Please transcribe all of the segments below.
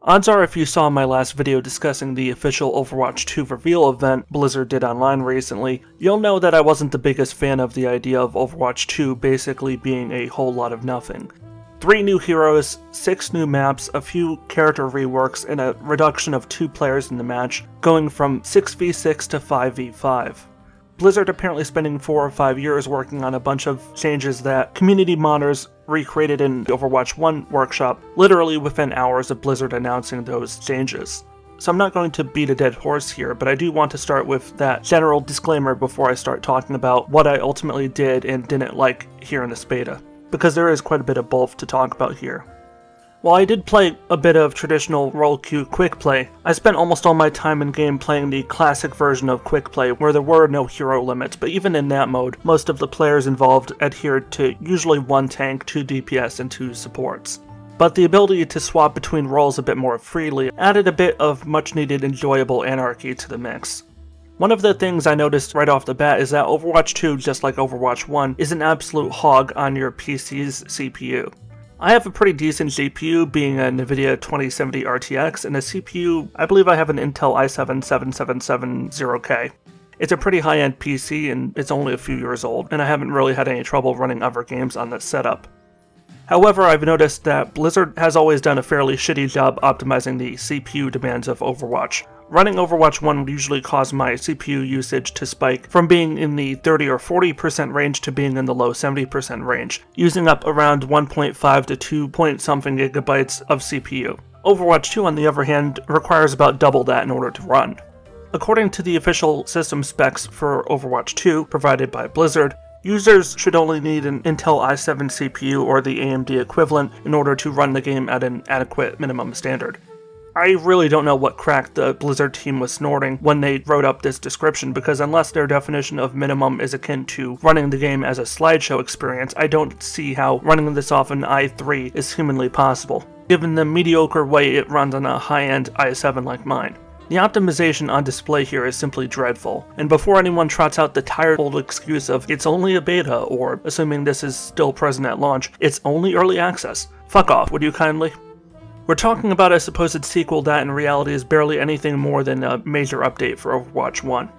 Odds are if you saw my last video discussing the official Overwatch 2 reveal event Blizzard did online recently, you'll know that I wasn't the biggest fan of the idea of Overwatch 2 basically being a whole lot of nothing. 3 new heroes, 6 new maps, a few character reworks, and a reduction of 2 players in the match, going from 6v6 to 5v5. Blizzard apparently spending 4 or 5 years working on a bunch of changes that community modders recreated in the Overwatch 1 workshop, literally within hours of Blizzard announcing those changes. So I'm not going to beat a dead horse here, but I do want to start with that general disclaimer before I start talking about what I ultimately did and didn't like here in this beta, because there is quite a bit of both to talk about here. While I did play a bit of traditional role queue quick play, I spent almost all my time in game playing the classic version of quick play where there were no hero limits, but even in that mode, most of the players involved adhered to usually 1 tank, 2 DPS, and 2 supports. But the ability to swap between roles a bit more freely added a bit of much needed enjoyable anarchy to the mix. One of the things I noticed right off the bat is that Overwatch 2, just like Overwatch 1, is an absolute hog on your PC's CPU. I have a pretty decent GPU, being a NVIDIA 2070 RTX, and a CPU, I believe I have an Intel i7-7770K. It's a pretty high-end PC, and it's only a few years old, and I haven't really had any trouble running other games on this setup. However, I've noticed that Blizzard has always done a fairly shitty job optimizing the CPU demands of Overwatch. Running Overwatch 1 would usually cause my CPU usage to spike from being in the 30 or 40% range to being in the low 70% range, using up around 1.5 to 2 point something gigabytes of CPU. Overwatch 2, on the other hand, requires about double that in order to run. According to the official system specs for Overwatch 2 provided by Blizzard, users should only need an Intel i7 CPU or the AMD equivalent in order to run the game at an adequate minimum standard. I really don't know what crack the Blizzard team was snorting when they wrote up this description, because unless their definition of minimum is akin to running the game as a slideshow experience, I don't see how running this off an i3 is humanly possible, given the mediocre way it runs on a high-end i7 like mine. The optimization on display here is simply dreadful, and before anyone trots out the tired old excuse of it's only a beta, or assuming this is still present at launch, it's only early access, fuck off, would you kindly? We're talking about a supposed sequel that in reality is barely anything more than a major update for Overwatch 1.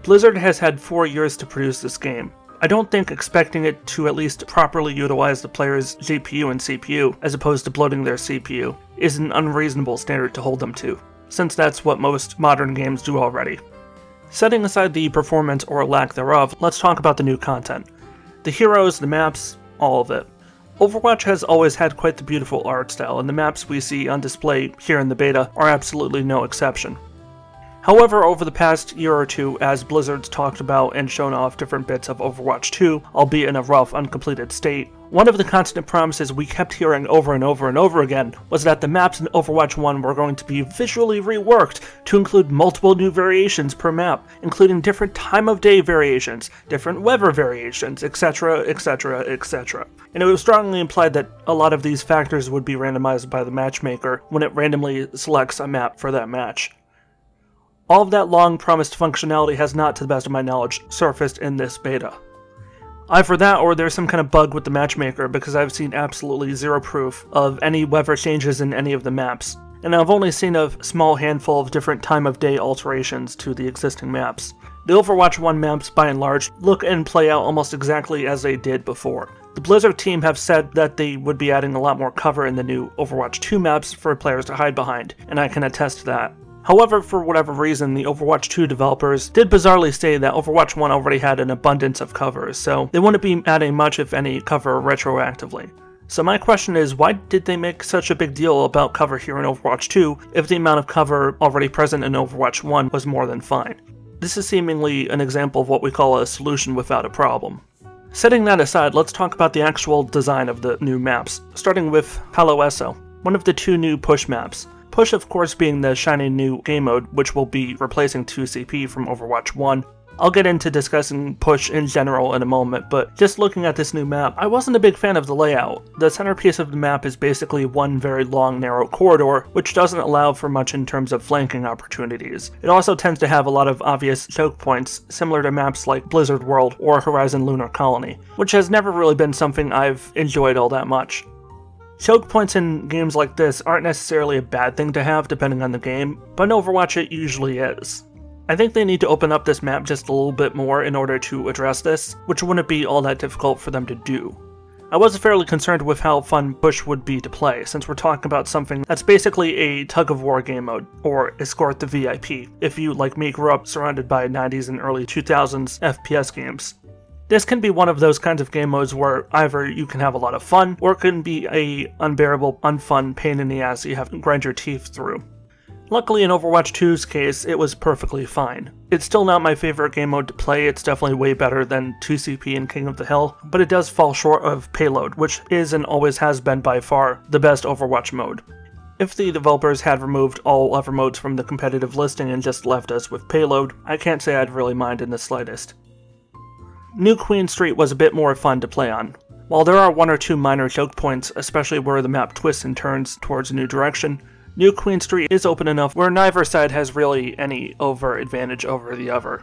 Blizzard has had 4 years to produce this game. I don't think expecting it to at least properly utilize the player's GPU and CPU, as opposed to bloating their CPU, is an unreasonable standard to hold them to, since that's what most modern games do already. Setting aside the performance or lack thereof, let's talk about the new content. The heroes, the maps, all of it. Overwatch has always had quite the beautiful art style, and the maps we see on display here in the beta are absolutely no exception. However, over the past year or two, as Blizzard's talked about and shown off different bits of Overwatch 2, albeit in a rough, uncompleted state, one of the constant promises we kept hearing over and over and over again was that the maps in Overwatch 1 were going to be visually reworked to include multiple new variations per map, including different time of day variations, different weather variations, etc, etc, etc. And it was strongly implied that a lot of these factors would be randomized by the matchmaker when it randomly selects a map for that match. All of that long-promised functionality has not, to the best of my knowledge, surfaced in this beta. Either that or there's some kind of bug with the matchmaker, because I've seen absolutely zero proof of any weather changes in any of the maps, and I've only seen a small handful of different time of day alterations to the existing maps. The Overwatch 1 maps, by and large, look and play out almost exactly as they did before. The Blizzard team have said that they would be adding a lot more cover in the new Overwatch 2 maps for players to hide behind, and I can attest to that. However, for whatever reason, the Overwatch 2 developers did bizarrely say that Overwatch 1 already had an abundance of covers, so they wouldn't be adding much, if any, cover retroactively. So my question is, why did they make such a big deal about cover here in Overwatch 2 if the amount of cover already present in Overwatch 1 was more than fine? This is seemingly an example of what we call a solution without a problem. Setting that aside, let's talk about the actual design of the new maps, starting with Palo Eso, one of the 2 new push maps. Push, of course, being the shiny new game mode, which will be replacing 2CP from Overwatch 1. I'll get into discussing Push in general in a moment, but just looking at this new map, I wasn't a big fan of the layout. The centerpiece of the map is basically one very long, narrow corridor, which doesn't allow for much in terms of flanking opportunities. It also tends to have a lot of obvious choke points, similar to maps like Blizzard World or Horizon Lunar Colony, which has never really been something I've enjoyed all that much. Choke points in games like this aren't necessarily a bad thing to have depending on the game, but in Overwatch it usually is. I think they need to open up this map just a little bit more in order to address this, which wouldn't be all that difficult for them to do. I was fairly concerned with how fun push would be to play, since we're talking about something that's basically a tug-of-war game mode, or escort the VIP, if you, like me, grew up surrounded by 90s and early 2000s FPS games. This can be one of those kinds of game modes where either you can have a lot of fun, or it can be a unbearable, unfun pain in the ass that you have to grind your teeth through. Luckily in Overwatch 2's case, it was perfectly fine. It's still not my favorite game mode to play, it's definitely way better than 2CP and King of the Hill, but it does fall short of Payload, which is and always has been by far the best Overwatch mode. If the developers had removed all other modes from the competitive listing and just left us with Payload, I can't say I'd really mind in the slightest. New Queen Street was a bit more fun to play on. While there are one or two minor choke points, especially where the map twists and turns towards a new direction, New Queen Street is open enough where neither side has really any overt advantage over the other.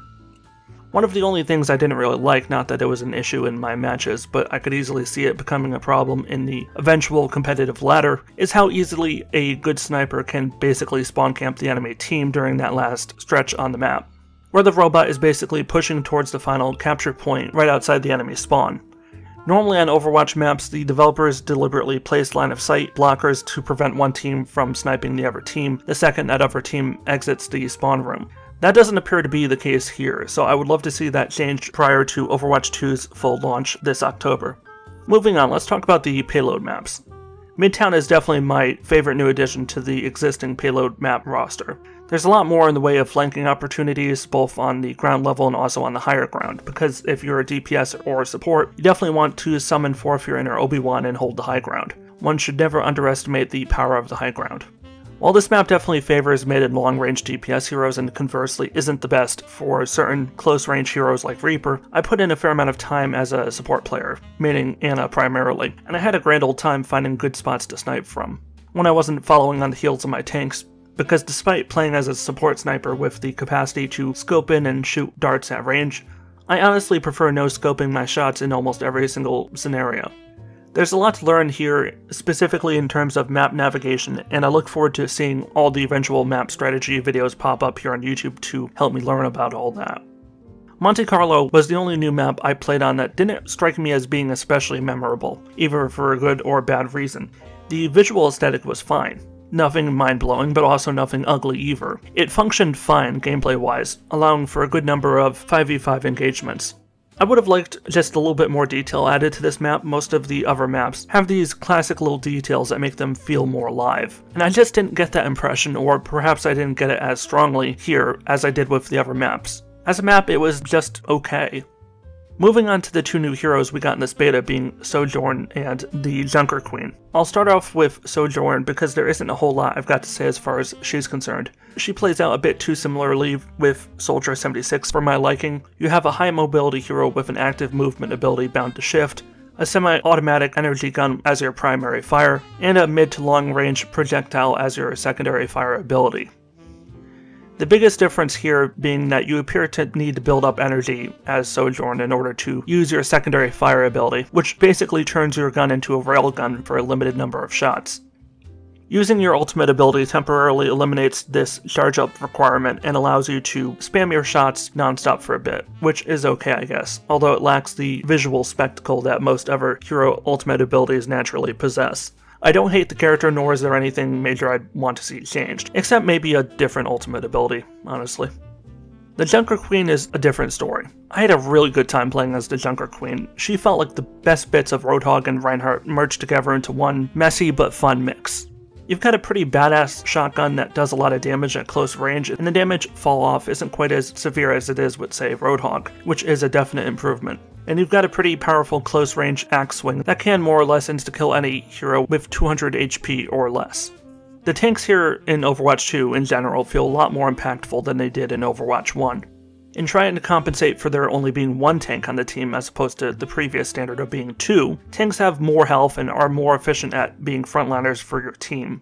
One of the only things I didn't really like, not that it was an issue in my matches, but I could easily see it becoming a problem in the eventual competitive ladder, is how easily a good sniper can basically spawn camp the enemy team during that last stretch on the map, where the robot is basically pushing towards the final capture point right outside the enemy spawn. Normally on Overwatch maps, the developers deliberately place line of sight blockers to prevent one team from sniping the other team the second that other team exits the spawn room. That doesn't appear to be the case here, so I would love to see that changed prior to Overwatch 2's full launch this October. Moving on, let's talk about the payload maps. Midtown is definitely my favorite new addition to the existing payload map roster. There's a lot more in the way of flanking opportunities, both on the ground level and also on the higher ground, because if you're a DPS or a support, you definitely want to summon Forfear or Obi-Wan and hold the high ground. One should never underestimate the power of the high ground. While this map definitely favors mid and long-range DPS heroes and conversely isn't the best for certain close-range heroes like Reaper, I put in a fair amount of time as a support player, meaning Ana primarily, and I had a grand old time finding good spots to snipe from, when I wasn't following on the heels of my tanks, because despite playing as a support sniper with the capacity to scope in and shoot darts at range, I honestly prefer no-scoping my shots in almost every single scenario. There's a lot to learn here, specifically in terms of map navigation, and I look forward to seeing all the eventual map strategy videos pop up here on YouTube to help me learn about all that. Monte Carlo was the only new map I played on that didn't strike me as being especially memorable, either for a good or bad reason. The visual aesthetic was fine. Nothing mind-blowing, but also nothing ugly either. It functioned fine gameplay-wise, allowing for a good number of 5v5 engagements. I would have liked just a little bit more detail added to this map. Most of the other maps have these classic little details that make them feel more alive, and I just didn't get that impression, or perhaps I didn't get it as strongly here as I did with the other maps. As a map, it was just okay. Moving on to the two new heroes we got in this beta being Sojourn and the Junker Queen. I'll start off with Sojourn because there isn't a whole lot I've got to say as far as she's concerned. She plays out a bit too similarly with Soldier 76 for my liking. You have a high mobility hero with an active movement ability bound to shift, a semi-automatic energy gun as your primary fire, and a mid to long range projectile as your secondary fire ability. The biggest difference here being that you appear to need to build up energy as Sojourn in order to use your secondary fire ability, which basically turns your gun into a railgun for a limited number of shots. Using your ultimate ability temporarily eliminates this charge up requirement and allows you to spam your shots non-stop for a bit, which is okay I guess, although it lacks the visual spectacle that most other hero ultimate abilities naturally possess. I don't hate the character, nor is there anything major I'd want to see changed, except maybe a different ultimate ability, honestly. The Junker Queen is a different story. I had a really good time playing as the Junker Queen. She felt like the best bits of Roadhog and Reinhardt merged together into one messy but fun mix. You've got a pretty badass shotgun that does a lot of damage at close range, and the damage fall off isn't quite as severe as it is with, say, Roadhog, which is a definite improvement. And you've got a pretty powerful close range axe swing that can more or less insta-kill any hero with 200 HP or less. The tanks here in Overwatch 2 in general feel a lot more impactful than they did in Overwatch 1. In trying to compensate for there only being one tank on the team as opposed to the previous standard of being two, tanks have more health and are more efficient at being frontliners for your team.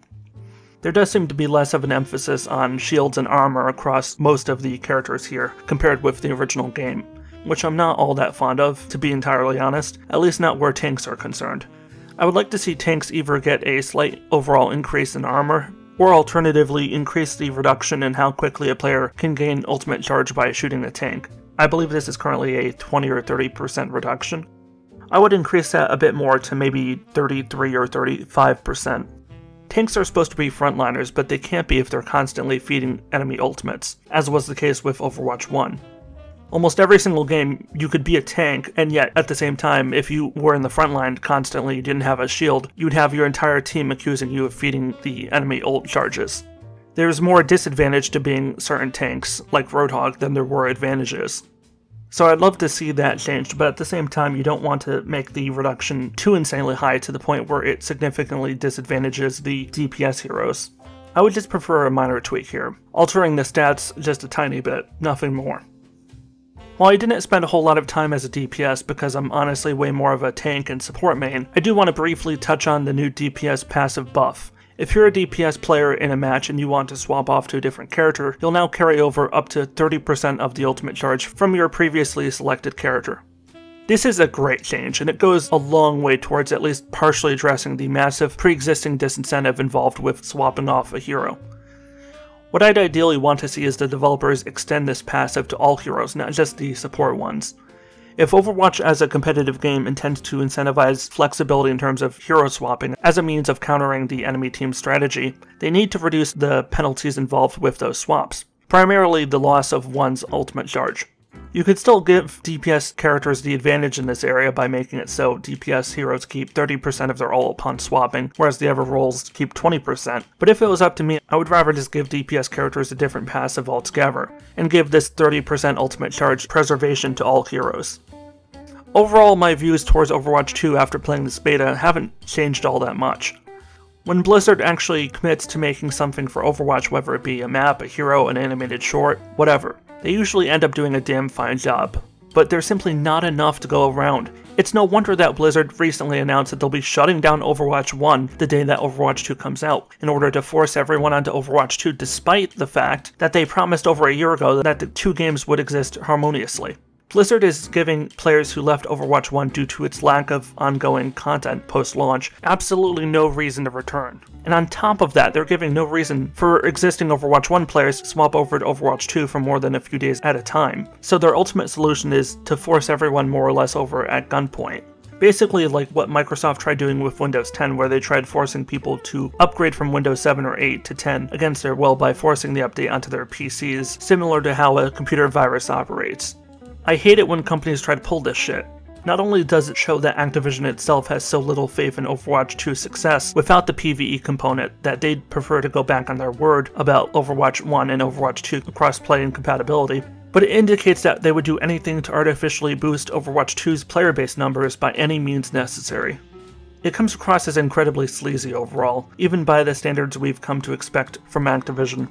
There does seem to be less of an emphasis on shields and armor across most of the characters here compared with the original game, which I'm not all that fond of, to be entirely honest, at least not where tanks are concerned. I would like to see tanks either get a slight overall increase in armor, or alternatively increase the reduction in how quickly a player can gain ultimate charge by shooting a tank. I believe this is currently a 20 or 30% reduction. I would increase that a bit more to maybe 33 or 35%. Tanks are supposed to be frontliners, but they can't be if they're constantly feeding enemy ultimates, as was the case with Overwatch 1. Almost every single game, you could be a tank, and yet, at the same time, if you were in the front line constantly, you didn't have a shield, you'd have your entire team accusing you of feeding the enemy ult charges. There's more disadvantage to being certain tanks, like Roadhog, than there were advantages. So I'd love to see that changed, but at the same time, you don't want to make the reduction too insanely high to the point where it significantly disadvantages the DPS heroes. I would just prefer a minor tweak here, altering the stats just a tiny bit, nothing more. While I didn't spend a whole lot of time as a DPS because I'm honestly way more of a tank and support main, I do want to briefly touch on the new DPS Passive Buff. If you're a DPS player in a match and you want to swap off to a different character, you'll now carry over up to 30% of the ultimate charge from your previously selected character. This is a great change, and it goes a long way towards at least partially addressing the massive pre-existing disincentive involved with swapping off a hero. What I'd ideally want to see is the developers extend this passive to all heroes, not just the support ones. If Overwatch as a competitive game intends to incentivize flexibility in terms of hero swapping as a means of countering the enemy team's strategy, they need to reduce the penalties involved with those swaps, primarily the loss of one's ultimate charge. You could still give DPS characters the advantage in this area by making it so DPS heroes keep 30% of their ult upon swapping, whereas the other roles keep 20%. But if it was up to me, I would rather just give DPS characters a different passive altogether, and give this 30% ultimate charge preservation to all heroes. Overall, my views towards Overwatch 2 after playing this beta haven't changed all that much. When Blizzard actually commits to making something for Overwatch, whether it be a map, a hero, an animated short, whatever, they usually end up doing a damn fine job. But there's simply not enough to go around. It's no wonder that Blizzard recently announced that they'll be shutting down Overwatch 1 the day that Overwatch 2 comes out, in order to force everyone onto Overwatch 2 despite the fact that they promised over a year ago that the two games would exist harmoniously. Blizzard is giving players who left Overwatch 1 due to its lack of ongoing content post-launch absolutely no reason to return. And on top of that, they're giving no reason for existing Overwatch 1 players to swap over to Overwatch 2 for more than a few days at a time. So their ultimate solution is to force everyone more or less over at gunpoint. Basically like what Microsoft tried doing with Windows 10, where they tried forcing people to upgrade from Windows 7 or 8 to 10 against their will by forcing the update onto their PCs, similar to how a computer virus operates. I hate it when companies try to pull this shit. Not only does it show that Activision itself has so little faith in Overwatch 2's success without the PvE component that they'd prefer to go back on their word about Overwatch 1 and Overwatch 2 cross-play and compatibility, but it indicates that they would do anything to artificially boost Overwatch 2's player base numbers by any means necessary. It comes across as incredibly sleazy overall, even by the standards we've come to expect from Activision.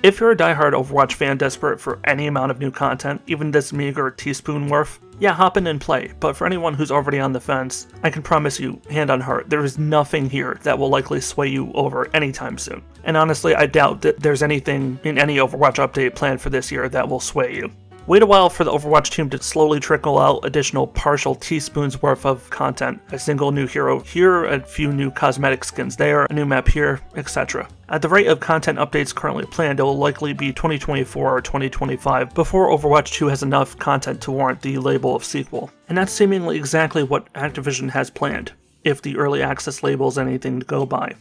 If you're a diehard Overwatch fan desperate for any amount of new content, even this meager teaspoon worth, yeah, hop in and play, but for anyone who's already on the fence, I can promise you, hand on heart, there is nothing here that will likely sway you over anytime soon. And honestly, I doubt that there's anything in any Overwatch update planned for this year that will sway you. Wait a while for the Overwatch team to slowly trickle out additional partial teaspoons worth of content. A single new hero here, a few new cosmetic skins there, a new map here, etc. At the rate of content updates currently planned, it will likely be 2024 or 2025 before Overwatch 2 has enough content to warrant the label of sequel. And that's seemingly exactly what Activision has planned, if the early access label is anything to go by.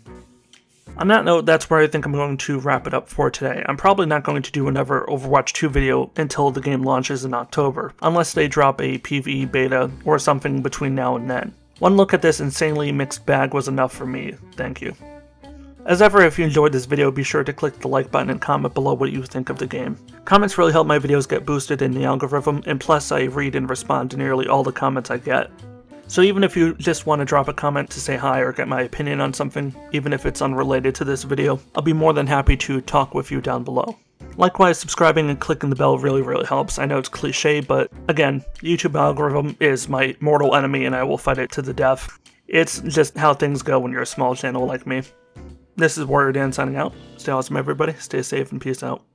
On that note, that's where I think I'm going to wrap it up for today. I'm probably not going to do another Overwatch 2 video until the game launches in October, unless they drop a PvE beta or something between now and then. One look at this insanely mixed bag was enough for me, thank you. As ever, if you enjoyed this video, be sure to click the like button and comment below what you think of the game. Comments really help my videos get boosted in the algorithm, and plus I read and respond to nearly all the comments I get. So even if you just want to drop a comment to say hi or get my opinion on something, even if it's unrelated to this video, I'll be more than happy to talk with you down below. Likewise, subscribing and clicking the bell really helps. I know it's cliche, but again, the YouTube algorithm is my mortal enemy and I will fight it to the death. It's just how things go when you're a small channel like me. This is Warrior Dan signing out. Stay awesome everybody, stay safe and peace out.